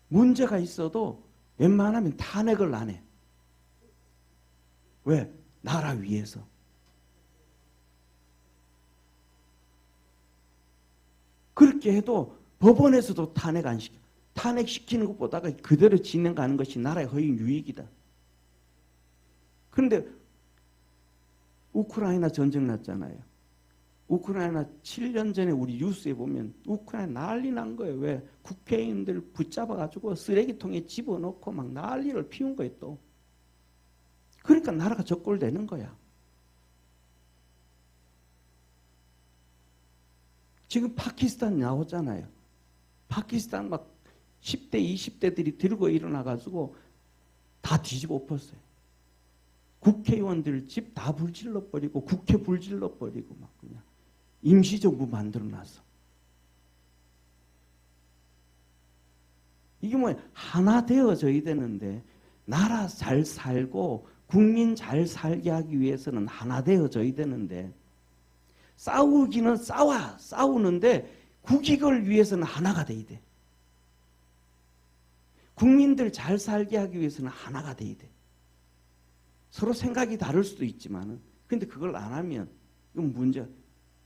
문제가 있어도 웬만하면 탄핵을 안 해. 왜? 나라 위에서. 그렇게 해도 법원에서도 탄핵 안 시켜. 탄핵시키는 것보다가 그대로 진행하는 것이 나라의 허용 유익이다. 그런데 우크라이나 전쟁 났잖아요. 우크라이나 7년 전에 우리 뉴스에 보면 우크라이나 난리 난 거예요. 왜? 국회의원들 붙잡아가지고 쓰레기통에 집어넣고 막 난리를 피운 거예요 또. 그러니까 나라가 적골되는 거야. 지금 파키스탄 나오잖아요. 파키스탄 막 10대, 20대들이 들고 일어나가지고 다 뒤집어 엎었어요. 국회의원들 집 다 불질러버리고 국회 불질러버리고 막 그냥 임시정부 만들어놨어. 이게 뭐야? 하나 되어져야 되는데 나라 잘 살고 국민 잘 살게 하기 위해서는 하나 되어져야 되는데 싸우기는 싸우는데 국익을 위해서는 하나가 돼야 돼. 국민들 잘 살게 하기 위해서는 하나가 돼야 돼. 서로 생각이 다를 수도 있지만은 근데 그걸 안 하면 이건 문제.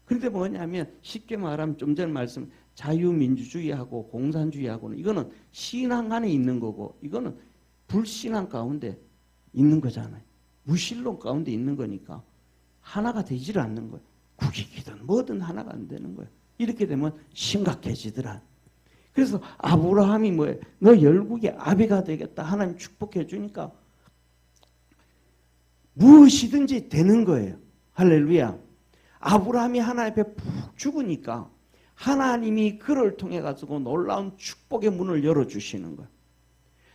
그런데 뭐냐면 쉽게 말하면 좀 전에 말씀 자유민주주의하고 공산주의하고는 이거는 신앙 안에 있는 거고 이거는 불신앙 가운데 있는 거잖아요. 무신론 가운데 있는 거니까 하나가 되지를 않는 거예요. 국익이든 뭐든 하나가 안 되는 거예요. 이렇게 되면 심각해지더라. 그래서 아브라함이 뭐예요? 너 열국의 아비가 되겠다. 하나님 축복해 주니까 무엇이든지 되는 거예요. 할렐루야. 아브라함이 하나님 앞에 푹 죽으니까 하나님이 그를 통해 가지고 놀라운 축복의 문을 열어주시는 거예요.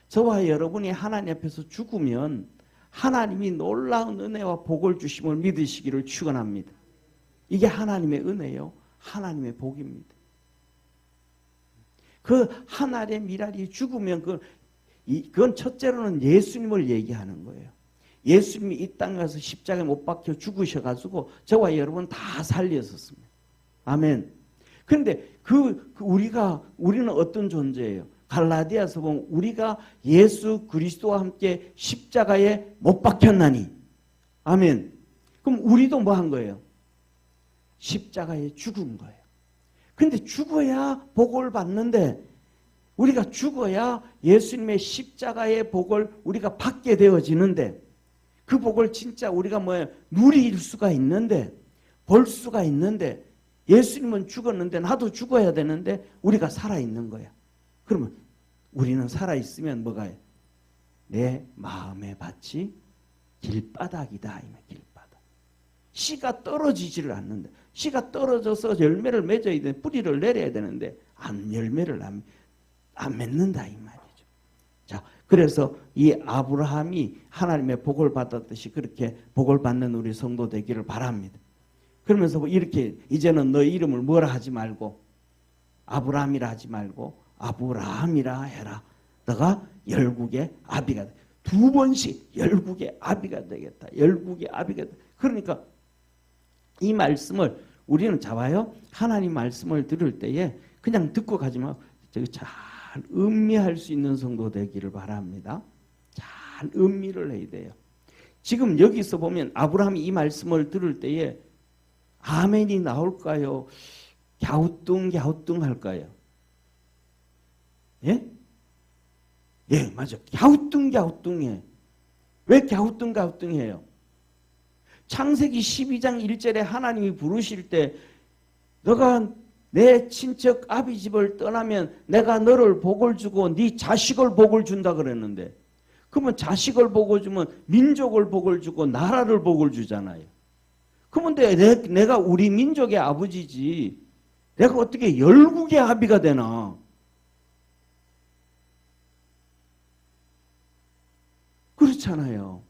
저와 여러분이 하나님 앞에서 죽으면 하나님이 놀라운 은혜와 복을 주심을 믿으시기를 축원합니다. 이게 하나님의 은혜요. 하나님의 복입니다. 그 하나의 미랄이 죽으면 그건 첫째로는 예수님을 얘기하는 거예요. 예수님이 이 땅에 가서 십자가에 못 박혀 죽으셔가지고 저와 여러분 다 살렸었습니다. 아멘. 그런데 우리는 어떤 존재예요? 갈라디아서 보면 우리가 예수 그리스도와 함께 십자가에 못 박혔나니. 아멘. 그럼 우리도 뭐 한 거예요? 십자가에 죽은 거예요. 근데 죽어야 복을 받는데 우리가 죽어야 예수님의 십자가의 복을 우리가 받게 되어지는데 그 복을 진짜 우리가 누릴 수가 있는데 볼 수가 있는데 예수님은 죽었는데 나도 죽어야 되는데 우리가 살아있는 거야. 그러면 우리는 살아있으면 뭐가 내 마음의 밭이 길바닥이다. 길바닥. 씨가 떨어지지를 않는다. 씨가 떨어져서 열매를 맺어야 되는데 뿌리를 내려야 되는데 열매를 안 맺는다 이 말이죠. 자, 그래서 이 아브라함이 하나님의 복을 받았듯이 그렇게 복을 받는 우리 성도 되기를 바랍니다. 그러면서 이렇게 이제는 너 이름을 뭐라 하지 말고 아브라함이라 하지 말고 아브라함이라 해라. 너가 열국의 아비가 돼. 두 번씩 열국의 아비가 되겠다. 열국의 아비가 되겠다. 그러니까 이 말씀을 우리는 잡아요. 하나님 말씀을 들을 때에 그냥 듣고 가지 말고 잘 음미할 수 있는 성도 되기를 바랍니다. 잘 음미를 해야 돼요. 지금 여기서 보면 아브라함이 이 말씀을 들을 때에 아멘이 나올까요? 갸우뚱 할까요? 예? 예, 맞아. 갸우뚱해. 왜 갸우뚱해요? 창세기 12장 1절에 하나님이 부르실 때 너가 내 친척 아비 집을 떠나면 내가 너를 복을 주고 네 자식을 복을 준다 그랬는데 그러면 자식을 복을 주면 민족을 복을 주고 나라를 복을 주잖아요. 그러면 내가 우리 민족의 아버지지 내가 어떻게 열국의 아비가 되나? 그렇잖아요.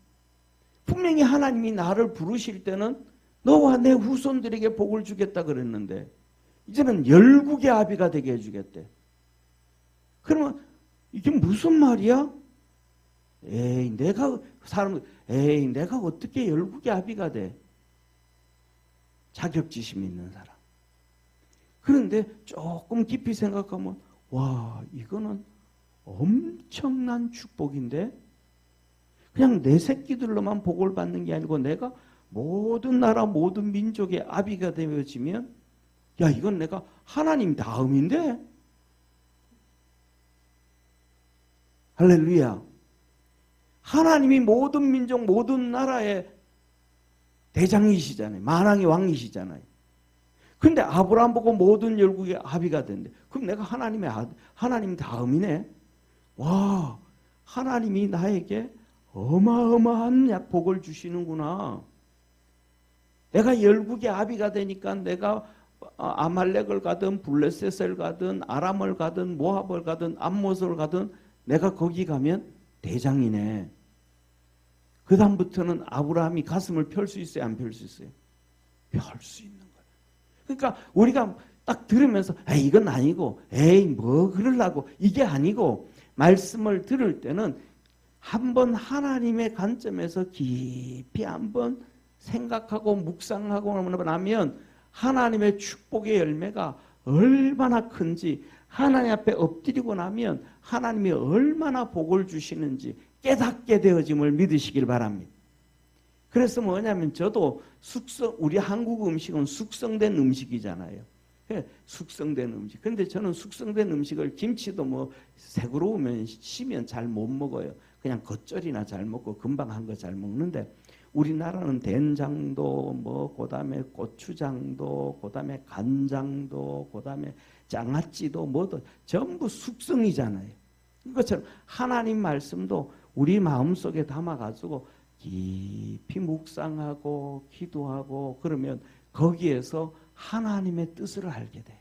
분명히 하나님이 나를 부르실 때는 너와 내 후손들에게 복을 주겠다 그랬는데 이제는 열국의 아비가 되게 해주겠대. 그러면 이게 무슨 말이야? 내가 어떻게 열국의 아비가 돼? 자격지심 있는 사람. 그런데 조금 깊이 생각하면 와 이거는 엄청난 축복인데 그냥 내 새끼들로만 복을 받는 게 아니고 내가 모든 나라 모든 민족의 아비가 되어지면 야 이건 내가 하나님 다음인데 할렐루야. 하나님이 모든 민족 모든 나라의 대장이시잖아요. 만왕의 왕이시잖아요. 근데 아브라함 보고 모든 열국의 아비가 된대. 그럼 내가 하나님 다음이네. 와 하나님이 나에게 어마어마한 복을 주시는구나. 내가 열국의 아비가 되니까 내가 아말렉을 가든 블레셋을 가든 아람을 가든 모압을 가든 암못을 가든 내가 거기 가면 대장이네. 그 다음부터는 아브라함이 가슴을 펼 수 있어요? 안 펼 수 있어요? 펼 수 있는 거예요. 그러니까 우리가 딱 들으면서 에이 이건 아니고 에이 뭐 그러려고 이게 아니고 말씀을 들을 때는 한번 하나님의 관점에서 깊이 한번 생각하고 묵상하고 나면 하나님의 축복의 열매가 얼마나 큰지 하나님 앞에 엎드리고 나면 하나님이 얼마나 복을 주시는지 깨닫게 되어짐을 믿으시길 바랍니다. 그래서 뭐냐면 저도 우리 한국 음식은 숙성된 음식이잖아요. 숙성된 음식. 근데 저는 숙성된 음식을 김치도 뭐 새그러우면 시면 잘 못 먹어요. 그냥 겉절이나 잘 먹고 금방 한 거 잘 먹는데 우리나라는 된장도 뭐 그다음에 고추장도 그다음에 간장도 그다음에 장아찌도 뭐도 전부 숙성이잖아요. 그것처럼 하나님 말씀도 우리 마음속에 담아가지고 깊이 묵상하고 기도하고 그러면 거기에서 하나님의 뜻을 알게 돼.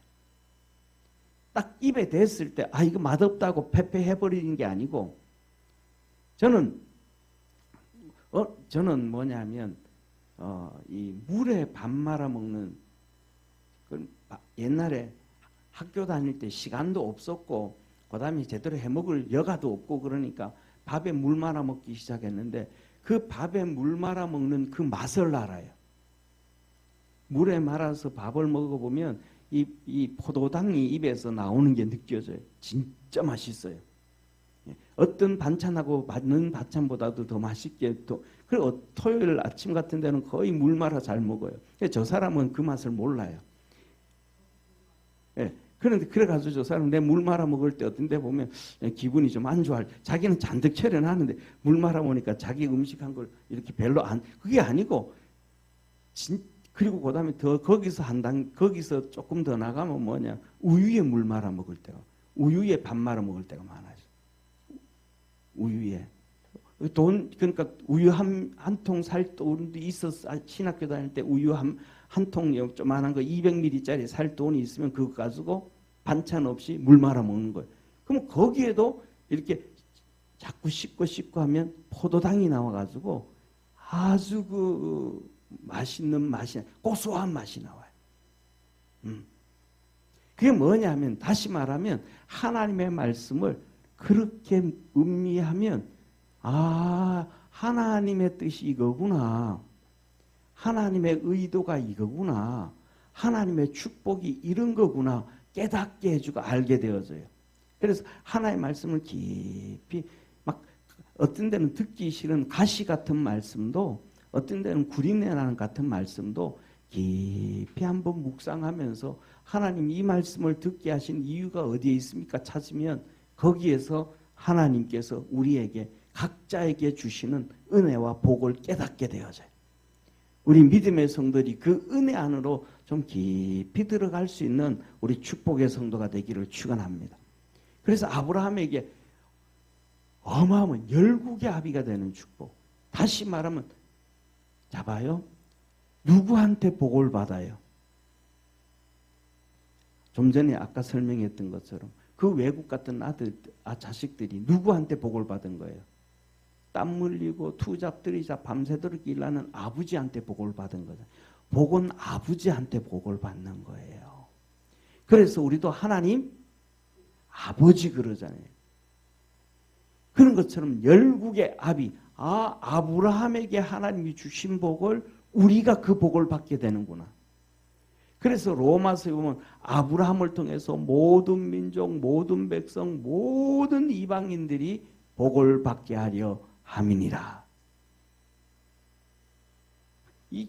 딱 입에 댔을 때 아 이거 맛없다고 패패해버리는 게 아니고 저는 뭐냐면 이 물에 밥 말아 먹는 옛날에 학교 다닐 때 시간도 없었고 그다음에 제대로 해먹을 여가도 없고 그러니까 밥에 물 말아 먹기 시작했는데 그 밥에 물 말아 먹는 그 맛을 알아요. 물에 말아서 밥을 먹어보면 이 포도당이 입에서 나오는 게 느껴져요. 진짜 맛있어요. 어떤 반찬하고 맞는 반찬보다도 더 맛있게 그리고 토요일 아침 같은 데는 거의 물 말아 잘 먹어요. 저 사람은 그 맛을 몰라요. 예. 그런데 그래가지고 저 사람 내 물 말아 먹을 때 어떤 데 보면 기분이 좀 안 좋아요. 자기는 잔뜩 차려놨는데 물 말아 먹으니까 자기 음식한 걸 이렇게 별로 그게 아니고 그리고 그다음에 더 거기서 조금 더 나가면 뭐냐 우유에 물 말아 먹을 때가 우유에 밥 말아 먹을 때가 많아요. 우유에 그러니까 우유 한 통 살 돈도 있었어. 신학교 다닐 때 우유 한 통 조그만한 거 200ml짜리 살 돈이 있으면 그거 가지고 반찬 없이 물 말아 먹는 거예요. 그럼 거기에도 이렇게 자꾸 씹고 하면 포도당이 나와가지고 아주 그 맛있는 맛이 고소한 맛이 나와요. 그게 뭐냐면 다시 말하면 하나님의 말씀을 그렇게 음미하면 아 하나님의 뜻이 이거구나. 하나님의 의도가 이거구나. 하나님의 축복이 이런 거구나. 깨닫게 해주고 알게 되어져요. 그래서 하나님의 말씀을 깊이 막 어떤 데는 듣기 싫은 가시 같은 말씀도 어떤 데는 구린내 나는 같은 말씀도 깊이 한번 묵상하면서 하나님 이 말씀을 듣게 하신 이유가 어디에 있습니까? 찾으면 거기에서 하나님께서 우리에게 각자에게 주시는 은혜와 복을 깨닫게 되어져요. 우리 믿음의 성도들이 그 은혜 안으로 좀 깊이 들어갈 수 있는 우리 축복의 성도가 되기를 축원합니다. 그래서 아브라함에게 어마어마한 열국의 아비가 되는 축복. 다시 말하면 자 봐요. 누구한테 복을 받아요? 좀 전에 아까 설명했던 것처럼 그 외국 같은 자식들이 누구한테 복을 받은 거예요? 땀 흘리고 투잡들이자 밤새도록 일하는 아버지한테 복을 받은 거죠. 복은 아버지한테 복을 받는 거예요. 그래서 우리도 하나님 아버지 그러잖아요. 그런 것처럼 열국의 아비 아브라함에게 하나님이 주신 복을 우리가 그 복을 받게 되는구나. 그래서 로마서에 보면 아브라함을 통해서 모든 민족, 모든 백성, 모든 이방인들이 복을 받게 하려 함이니라.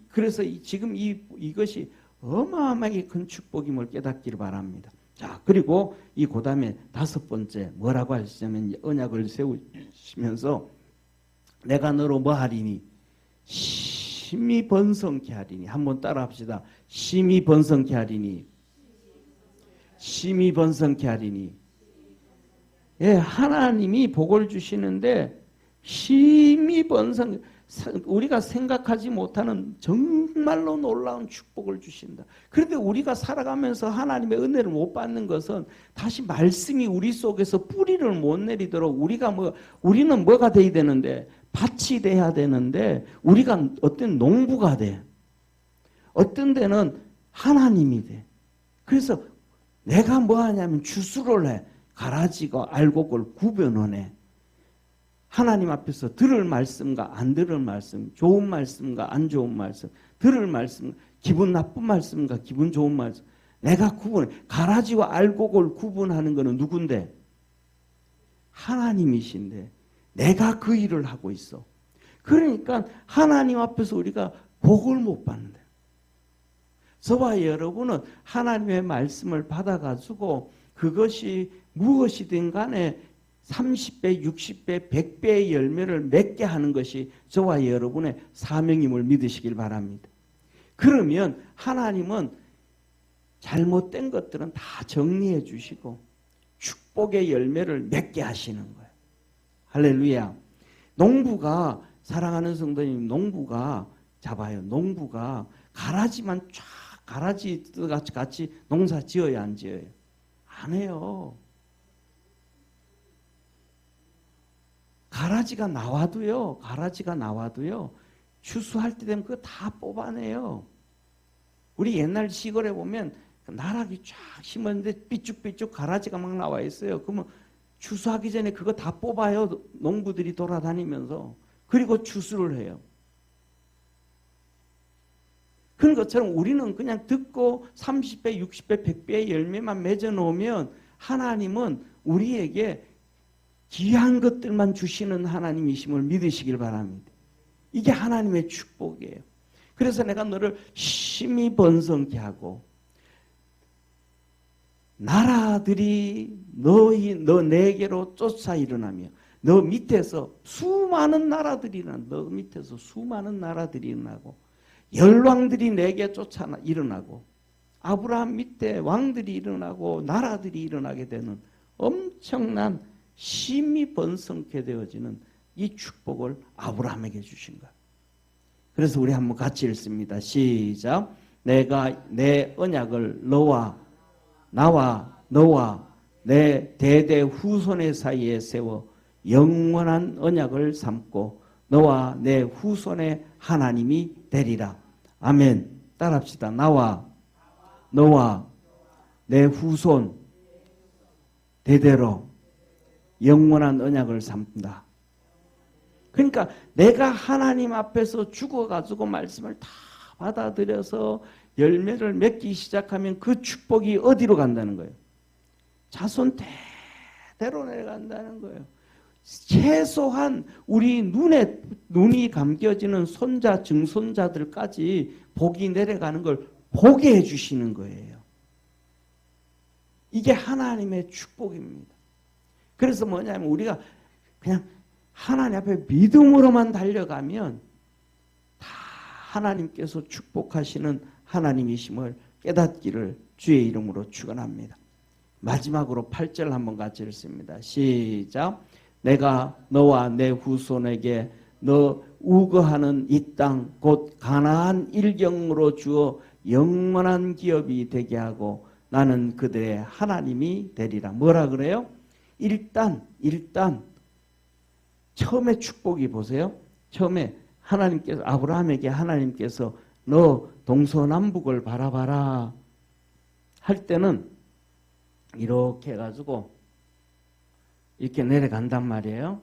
그래서 지금 이것이 어마어마하게 큰 축복임을 깨닫기를 바랍니다. 자, 그리고 이 그다음에 다섯 번째 뭐라고 하시냐면 언약을 세우시면서 내가 너로 뭐 하리니 심히 번성케 하리니. 한번 따라 합시다. 심히 번성케 하리니. 심히 번성케 하리니. 예, 하나님이 복을 주시는데 심히 번성. 우리가 생각하지 못하는 정말로 놀라운 축복을 주신다. 그런데 우리가 살아가면서 하나님의 은혜를 못 받는 것은 다시 말씀이 우리 속에서 뿌리를 못 내리도록 우리는 뭐가 돼야 되는데, 밭이 돼야 되는데 우리가 어떤 농부가 돼. 어떤 데는 하나님이 돼. 그래서 내가 뭐 하냐면 주수를 해. 가라지가 알곡을 구분을 해. 하나님 앞에서 들을 말씀과 안 들을 말씀, 좋은 말씀과 안 좋은 말씀, 들을 말씀, 기분 나쁜 말씀과 기분 좋은 말씀, 내가 구분해. 가라지와 알곡을 구분하는 것은 누군데? 하나님이신데 내가 그 일을 하고 있어. 그러니까 하나님 앞에서 우리가 복을 못 받는다. 저와 여러분은 하나님의 말씀을 받아가지고 그것이 무엇이든 간에 30배, 60배, 100배의 열매를 맺게 하는 것이 저와 여러분의 사명임을 믿으시길 바랍니다. 그러면 하나님은 잘못된 것들은 다 정리해 주시고 축복의 열매를 맺게 하시는 거예요. 할렐루야. 농부가, 사랑하는 성도님, 농부가 잡아요. 농부가 가라지만 쫙 가라지 같이 농사 지어야 안 지어요? 안 해요. 가라지가 나와도요, 추수할 때 되면 그거 다 뽑아내요. 우리 옛날 시골에 보면 나락이 쫙 심었는데 삐쭉삐쭉 가라지가 막 나와 있어요. 그러면 추수하기 전에 그거 다 뽑아요. 농부들이 돌아다니면서. 그리고 추수를 해요. 그런 것처럼 우리는 그냥 듣고 30배, 60배, 100배의 열매만 맺어 놓으면 하나님은 우리에게 귀한 것들만 주시는 하나님이심을 믿으시길 바랍니다. 이게 하나님의 축복이에요. 그래서 내가 너를 심히 번성케 하고 나라들이 너 내게로 쫓아 일어나며 너 밑에서 수많은 나라들이 일어나고 열왕들이 내게 쫓아 일어나고 아브라함 밑에 왕들이 일어나고 나라들이 일어나게 되는 엄청난 심히 번성케 되어지는 이 축복을 아브라함에게 주신 거야. 그래서 우리 한번 같이 읽습니다. 시작. 내가 내 언약을 나와 너와 내 대대 후손의 사이에 세워 영원한 언약을 삼고 너와 내 후손의 하나님이 되리라. 아멘. 따라합시다. 나와 너와 내 후손 대대로 영원한 언약을 삼다. 그러니까 내가 하나님 앞에서 죽어가지고 말씀을 다 받아들여서 열매를 맺기 시작하면 그 축복이 어디로 간다는 거예요? 자손 대대로 내려간다는 거예요. 최소한 우리 눈이 감겨지는 손자, 증손자들까지 복이 내려가는 걸 보게 해주시는 거예요. 이게 하나님의 축복입니다. 그래서 뭐냐면 우리가 그냥 하나님 앞에 믿음으로만 달려가면 다 하나님께서 축복하시는 하나님이심을 깨닫기를 주의 이름으로 축원합니다. 마지막으로 8절 한번 같이 읽습니다. 시작. 내가 너와 내 후손에게 너 우거하는 이 땅 곧 가나안 일경으로 주어 영원한 기업이 되게 하고 나는 그들의 하나님이 되리라. 뭐라 그래요? 일단 처음에 축복이 보세요. 처음에 하나님께서 아브라함에게 하나님께서 너 동서남북을 바라봐라 할 때는 이렇게 해가지고 이렇게 내려간단 말이에요.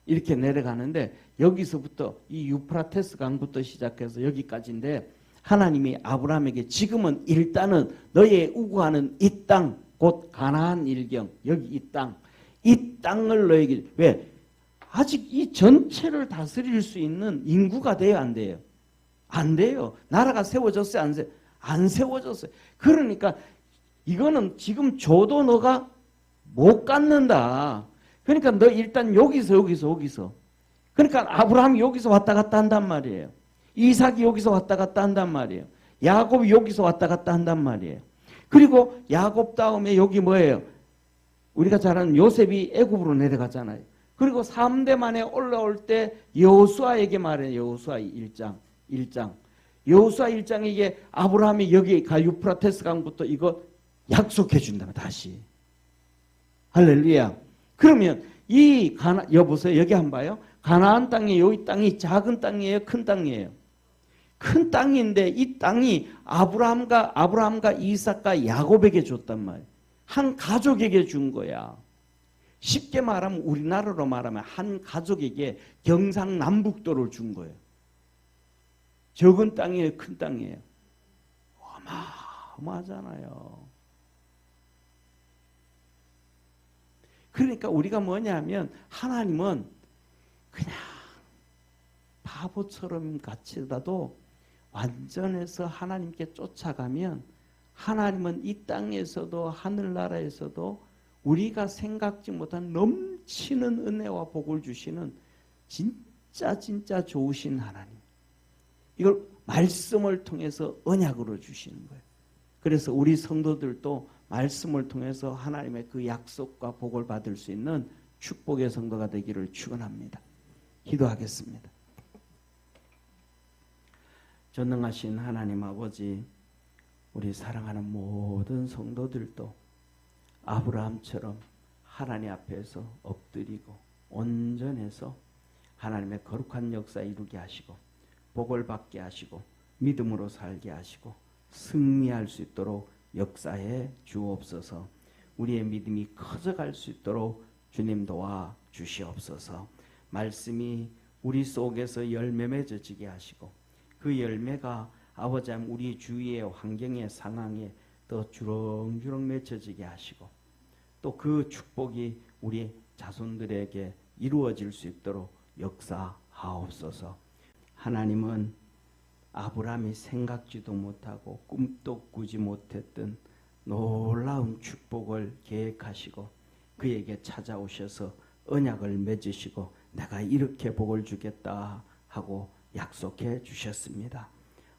이렇게 내려가는데 여기서부터 이 유프라테스 강부터 시작해서 여기까지인데 하나님이 아브라함에게 지금은 일단은 너의 우구하는 이 땅 곧 가나안 일경 여기 이 땅을 너에게 왜? 아직 이 전체를 다스릴 수 있는 인구가 돼요 안 돼요? 안 돼요. 나라가 세워졌어요 안 세워졌어요. 그러니까 이거는 지금 줘도 너가 못 갖는다. 그러니까 너 일단 여기서 그러니까 아브라함이 여기서 왔다 갔다 한단 말이에요. 이삭이 여기서 왔다 갔다 한단 말이에요. 야곱이 여기서 왔다 갔다 한단 말이에요. 그리고 야곱 다음에 여기 뭐예요? 우리가 잘 아는 요셉이 애굽으로 내려가잖아요. 그리고 3대 만에 올라올 때 여호수아에게 말해요. 여호수아 1장. 여호수아 1장에 아브라함이 여기 유프라테스 강부터 이거 약속해 준다면 다시. 할렐루야. 그러면 여보세요. 여기 한번 봐요. 가나안 땅이에요. 이 땅이 작은 땅이에요. 큰 땅이에요. 큰 땅인데 이 땅이 아브라함과 이삭과 야곱에게 줬단 말이에요. 한 가족에게 준 거야. 쉽게 말하면 우리나라로 말하면 한 가족에게 경상남북도를 준 거예요. 적은 땅이에요, 큰 땅이에요. 어마어마하잖아요. 그러니까 우리가 뭐냐면 하나님은 그냥 바보처럼 같이라도 완전해서 하나님께 쫓아가면 하나님은 이 땅에서도 하늘나라에서도 우리가 생각지 못한 넘치는 은혜와 복을 주시는 진짜 좋으신 하나님. 이걸 말씀을 통해서 언약으로 주시는 거예요. 그래서 우리 성도들도 말씀을 통해서 하나님의 그 약속과 복을 받을 수 있는 축복의 성도가 되기를 축원합니다. 기도하겠습니다. 전능하신 하나님 아버지, 우리 사랑하는 모든 성도들도 아브라함처럼 하나님 앞에서 엎드리고 온전해서 하나님의 거룩한 역사 이루게 하시고 복을 받게 하시고 믿음으로 살게 하시고 승리할 수 있도록 역사에 주옵소서. 우리의 믿음이 커져갈 수 있도록 주님 도와 주시옵소서. 말씀이 우리 속에서 열매 맺어지게 하시고 그 열매가 아버지 하나님 우리 주위의 환경의 상황에 더 주렁주렁 맺혀지게 하시고 또 그 축복이 우리 자손들에게 이루어질 수 있도록 역사하옵소서. 하나님은 아브라함이 생각지도 못하고 꿈도 꾸지 못했던 놀라운 축복을 계획하시고 그에게 찾아오셔서 언약을 맺으시고 내가 이렇게 복을 주겠다 하고 약속해 주셨습니다.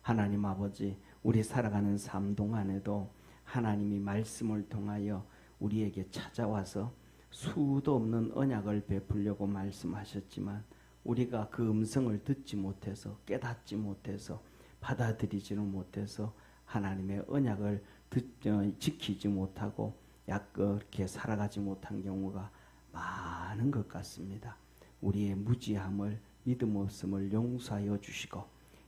하나님 아버지, 우리 살아가는 삶 동안에도 하나님이 말씀을 통하여 우리에게 찾아와서 수도 없는 언약을 베풀려고 말씀하셨지만 우리가 그 음성을 듣지 못해서 깨닫지 못해서 받아들이지는 못해서 하나님의 언약을 지키지 못하고 그렇게 살아가지 못한 경우가 많은 것 같습니다. 우리의 무지함을 믿음 없음을 용서하여 주시고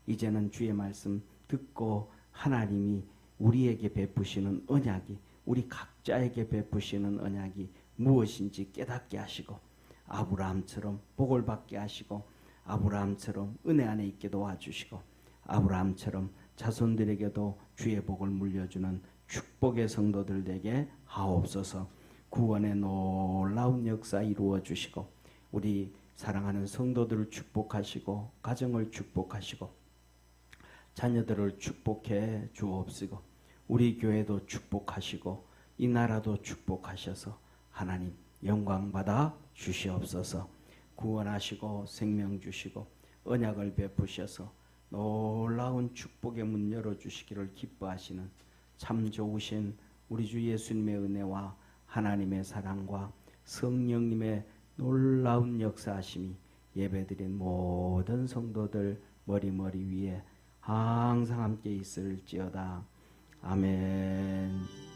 이제는 주의 말씀 듣고 하나님이 우리에게 베푸시는 언약이 우리 각자에게 베푸시는 언약이 무엇인지 깨닫게 하시고 아브라함처럼 복을 받게 하시고 아브라함처럼 은혜 안에 있게 도와주시고 아브라함처럼 자손들에게도 주의 복을 물려주는 축복의 성도들 되게 하옵소서. 구원의 놀라운 역사 이루어 주시고 우리 사랑하는 성도들을 축복하시고 가정을 축복하시고 자녀들을 축복해 주옵시고 우리 교회도 축복하시고 이 나라도 축복하셔서 하나님 영광 받아 주시옵소서. 구원하시고 생명 주시고 언약을 베푸셔서 놀라운 축복의 문 열어주시기를 기뻐하시는 참 좋으신 우리 주 예수님의 은혜와 하나님의 사랑과 성령님의 놀라운 역사하심이 예배드린 모든 성도들 머리 위에 항상 함께 있을지어다. 아멘.